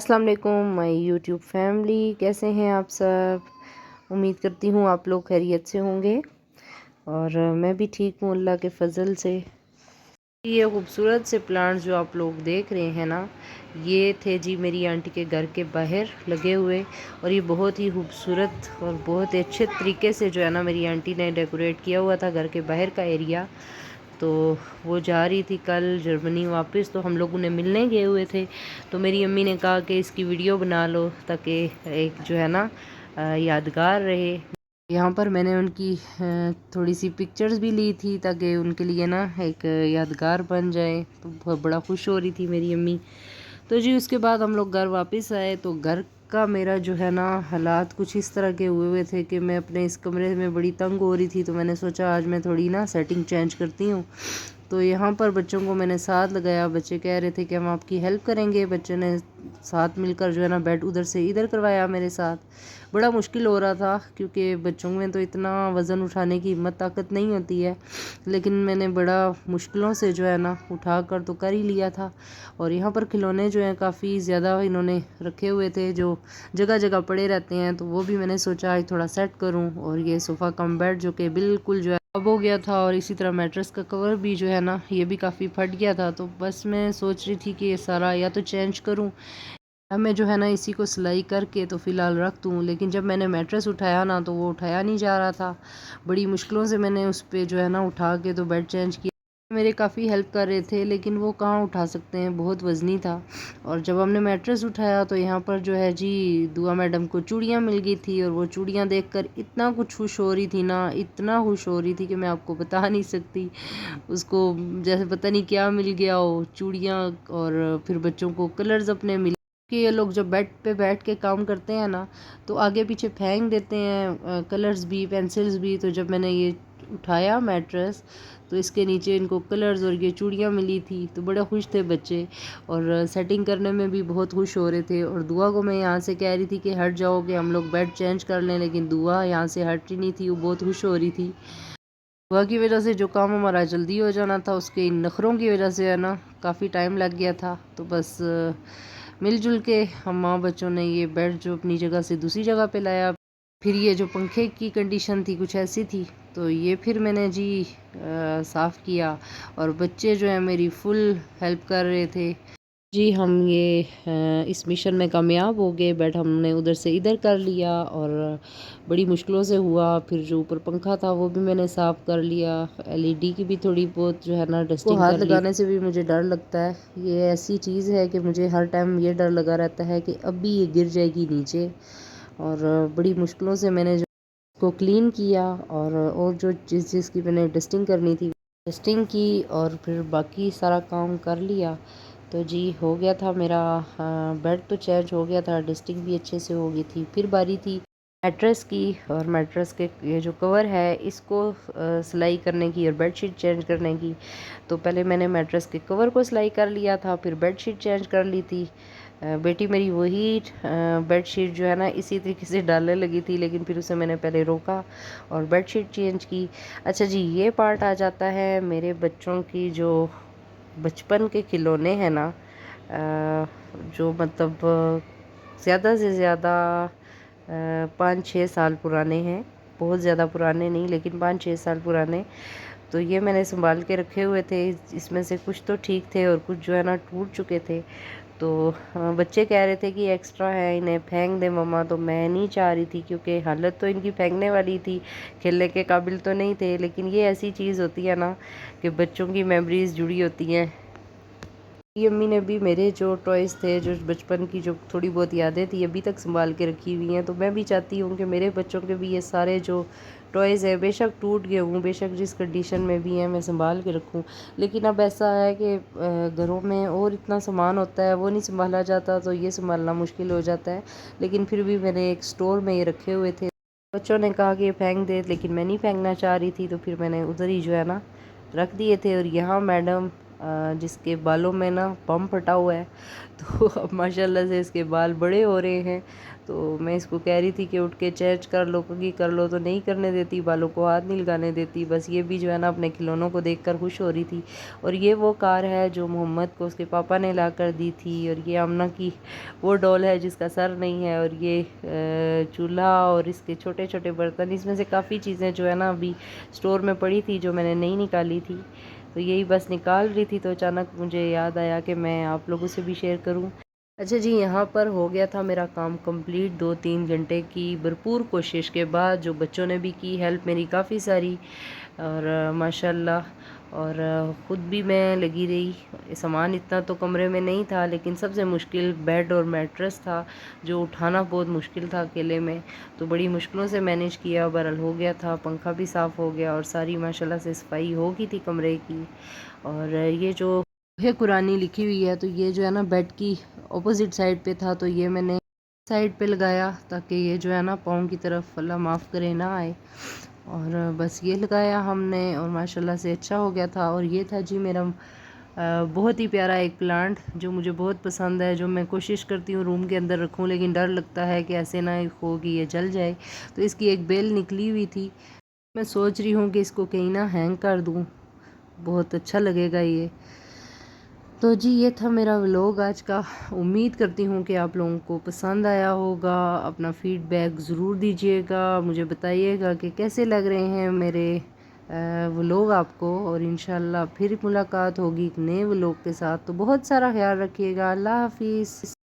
अस्सलाम वालेकुम my YouTube family, कैसे हैं आप सब। उम्मीद करती हूँ आप लोग खैरियत से होंगे और मैं भी ठीक हूँ अल्लाह के फ़ज़ल से। ये खूबसूरत से प्लांट्स जो आप लोग देख रहे हैं ना, ये थे जी मेरी आंटी के घर के बाहर लगे हुए। और ये बहुत ही खूबसूरत और बहुत ही अच्छे तरीके से जो है ना मेरी आंटी ने डेकोरेट किया हुआ था घर के बाहर का एरिया। तो वो जा रही थी कल जर्मनी वापस, तो हम लोग उन्हें मिलने गए हुए थे। तो मेरी अम्मी ने कहा कि इसकी वीडियो बना लो ताकि एक जो है ना यादगार रहे। यहाँ पर मैंने उनकी थोड़ी सी पिक्चर्स भी ली थी ताकि उनके लिए ना एक यादगार बन जाए। तो बहुत बड़ा खुश हो रही थी मेरी अम्मी। तो जी उसके बाद हम लोग घर वापस आए तो घर का मेरा जो है ना हालात कुछ इस तरह के हुए हुए थे कि मैं अपने इस कमरे में बड़ी तंग हो रही थी। तो मैंने सोचा आज मैं थोड़ी ना सेटिंग चेंज करती हूँ। तो यहाँ पर बच्चों को मैंने साथ लगाया। बच्चे कह रहे थे कि हम आपकी हेल्प करेंगे। बच्चों ने साथ मिलकर जो है ना बेड उधर से इधर करवाया मेरे साथ। बड़ा मुश्किल हो रहा था क्योंकि बच्चों में तो इतना वज़न उठाने की हिम्मत ताकत नहीं होती है, लेकिन मैंने बड़ा मुश्किलों से जो है ना उठा कर तो कर ही लिया था। और यहाँ पर खिलौने जो हैं काफ़ी ज़्यादा इन्होंने रखे हुए थे जो जगह जगह पड़े रहते हैं, तो वो भी मैंने सोचा आज थोड़ा सेट करूँ। और ये सोफ़ा कम बेड जो कि बिल्कुल जो है अब हो गया था, और इसी तरह मैट्रेस का कवर भी जो है ना ये भी काफ़ी फट गया था। तो बस मैं सोच रही थी कि ये सारा या तो चेंज करूं, अब मैं जो है ना इसी को सिलाई करके तो फ़िलहाल रख दूँ। लेकिन जब मैंने मैट्रेस उठाया ना तो वो उठाया नहीं जा रहा था। बड़ी मुश्किलों से मैंने उस पे जो है ना उठा के तो बेड चेंज किया। मेरे काफ़ी हेल्प कर रहे थे लेकिन वो कहाँ उठा सकते हैं, बहुत वज़नी था। और जब हमने मैट्रेस उठाया तो यहाँ पर जो है जी दुआ मैडम को चूड़ियाँ मिल गई थी। और वो चूड़ियाँ देखकर इतना कुछ खुश हो रही थी ना, इतना खुश हो रही थी कि मैं आपको बता नहीं सकती। उसको जैसे पता नहीं क्या मिल गया हो, चूड़ियाँ। और फिर बच्चों को कलर्स अपने मिले कि ये लोग जब बेड पे बैठ के काम करते हैं ना तो आगे पीछे फेंक देते हैं कलर्स भी पेंसिल्स भी। तो जब मैंने ये उठाया मैट्रेस तो इसके नीचे इनको कलर्स और ये चूड़ियाँ मिली थी, तो बड़े खुश थे बच्चे। और सेटिंग करने में भी बहुत खुश हो रहे थे। और दुआ को मैं यहाँ से कह रही थी कि हट जाओ कि हम लोग बेड चेंज कर लें, लेकिन दुआ यहाँ से हट ही नहीं थी, वो बहुत खुश हो रही थी। दुआ की वजह से जो काम हमारा जल्दी हो जाना था उसके इन नखरों की वजह से है ना काफ़ी टाइम लग गया था। तो बस मिलजुल के हम माँ बच्चों ने ये बेड जो अपनी जगह से दूसरी जगह पे लाया। फिर ये जो पंखे की कंडीशन थी कुछ ऐसी थी, तो ये फिर मैंने जी साफ़ किया। और बच्चे जो है मेरी फुल हेल्प कर रहे थे। जी हम ये इस मिशन में कामयाब हो गए। बेड हमने उधर से इधर कर लिया और बड़ी मुश्किलों से हुआ। फिर जो ऊपर पंखा था वो भी मैंने साफ़ कर लिया। एलईडी की भी थोड़ी बहुत जो है ना डस्टिंग हाथ लगाने से भी मुझे डर लगता है। ये ऐसी चीज़ है कि मुझे हर टाइम ये डर लगा रहता है कि अभी ये गिर जाएगी नीचे। और बड़ी मुश्किलों से मैंने जो को क्लीन किया। और जो जिस जिसकी मैंने डस्टिंग करनी थी डस्टिंग की और फिर बाकी सारा काम कर लिया। तो जी हो गया था मेरा बेड तो चेंज हो गया था, डस्टिंग भी अच्छे से हो गई थी। फिर बारी थी मैट्रेस की। और मैट्रेस के ये जो कवर है इसको सिलाई करने की और बेडशीट चेंज करने की। तो पहले मैंने मैट्रेस के कवर को सिलाई कर लिया था, फिर बेडशीट चेंज कर ली थी। बेटी मेरी वही बेडशीट जो है ना इसी तरीके से डालने लगी थी, लेकिन फिर उसे मैंने पहले रोका और बेडशीट चेंज की। अच्छा जी ये पार्ट आ जाता है मेरे बच्चों की जो बचपन के खिलौने हैं ना, जो मतलब ज़्यादा से ज़्यादा 5-6 साल पुराने हैं। बहुत ज़्यादा पुराने नहीं लेकिन 5-6 साल पुराने। तो ये मैंने संभाल के रखे हुए थे। इसमें से कुछ तो ठीक थे और कुछ जो है ना टूट चुके थे। तो बच्चे कह रहे थे कि एक्स्ट्रा है इन्हें फेंक दे मम्मा। तो मैं नहीं चाह रही थी क्योंकि हालत तो इनकी फेंकने वाली थी, खेलने के काबिल तो नहीं थे। लेकिन ये ऐसी चीज़ होती है ना कि बच्चों की मेमोरीज जुड़ी होती हैं। मेरी अम्मी ने भी मेरे जो टॉयज़ थे, जो बचपन की जो थोड़ी बहुत यादें थी अभी तक संभाल के रखी हुई हैं। तो मैं भी चाहती हूँ कि मेरे बच्चों के भी ये सारे जो टॉयज़ है बेशक टूट गए हों, बेशक जिस कंडीशन में भी हैं मैं संभाल के रखूँ। लेकिन अब ऐसा है कि घरों में और इतना सामान होता है वो नहीं संभाला जाता, तो ये संभालना मुश्किल हो जाता है। लेकिन फिर भी मैंने एक स्टोर में ये रखे हुए थे। बच्चों ने कहा कि ये फेंक दे, लेकिन मैं नहीं फेंकना चाह रही थी, तो फिर मैंने उधर ही जो है ना रख दिए थे। और यहाँ मैडम जिसके बालों में ना बम फटा हुआ है। तो अब माशाल्लाह से इसके बाल बड़े हो रहे हैं। तो मैं इसको कह रही थी कि उठ के चेंज कर लो, क्योंकि कर लो तो नहीं करने देती, बालों को हाथ नहीं लगाने देती। बस ये भी जो है ना अपने खिलौनों को देखकर खुश हो रही थी। और ये वो कार है जो मोहम्मद को उसके पापा ने ला कर दी थी। और ये आमना की वो डॉल है जिसका सर नहीं है। और ये चूल्हा और इसके छोटे छोटे बर्तन, इसमें से काफ़ी चीज़ें जो है ना अभी स्टोर में पड़ी थी जो मैंने नहीं निकाली थी। तो यही बस निकाल रही थी, तो अचानक मुझे याद आया कि मैं आप लोगों से भी शेयर करूं। अच्छा जी, यहाँ पर हो गया था मेरा काम कंप्लीट 2-3 घंटे की भरपूर कोशिश के बाद। जो बच्चों ने भी की हेल्प मेरी काफ़ी सारी, और माशाल्लाह। और ख़ुद भी मैं लगी रही। सामान इतना तो कमरे में नहीं था, लेकिन सबसे मुश्किल बेड और मैट्रेस था जो उठाना बहुत मुश्किल था अकेले में। तो बड़ी मुश्किलों से मैनेज किया, बहरहाल हो गया था। पंखा भी साफ़ हो गया और सारी माशाल्लाह से सफाई हो गई थी कमरे की। और ये जो है कुरानी लिखी हुई है, तो ये जो है ना बेड की ऑपोजिट साइड पे था, तो ये मैंने साइड पे लगाया ताकि ये जो है ना पाँव की तरफ अल्लाह माफ़ करे ना आए। और बस ये लगाया हमने और माशाल्लाह से अच्छा हो गया था। और ये था जी मेरा बहुत ही प्यारा एक प्लांट जो मुझे बहुत पसंद है, जो मैं कोशिश करती हूँ रूम के अंदर रखूँ, लेकिन डर लगता है कि ऐसे ना हो कि ये जल जाए। तो इसकी एक बेल निकली हुई थी, मैं सोच रही हूँ कि इसको कहीं ना हैंग कर दूँ, बहुत अच्छा लगेगा ये। तो जी ये था मेरा व्लॉग आज का। उम्मीद करती हूँ कि आप लोगों को पसंद आया होगा। अपना फीडबैक ज़रूर दीजिएगा, मुझे बताइएगा कि कैसे लग रहे हैं मेरे व्लॉग आपको। और इंशाल्लाह फिर मुलाकात होगी एक नए व्लॉग के साथ। तो बहुत सारा ख्याल रखिएगा। अल्लाह हाफिज़।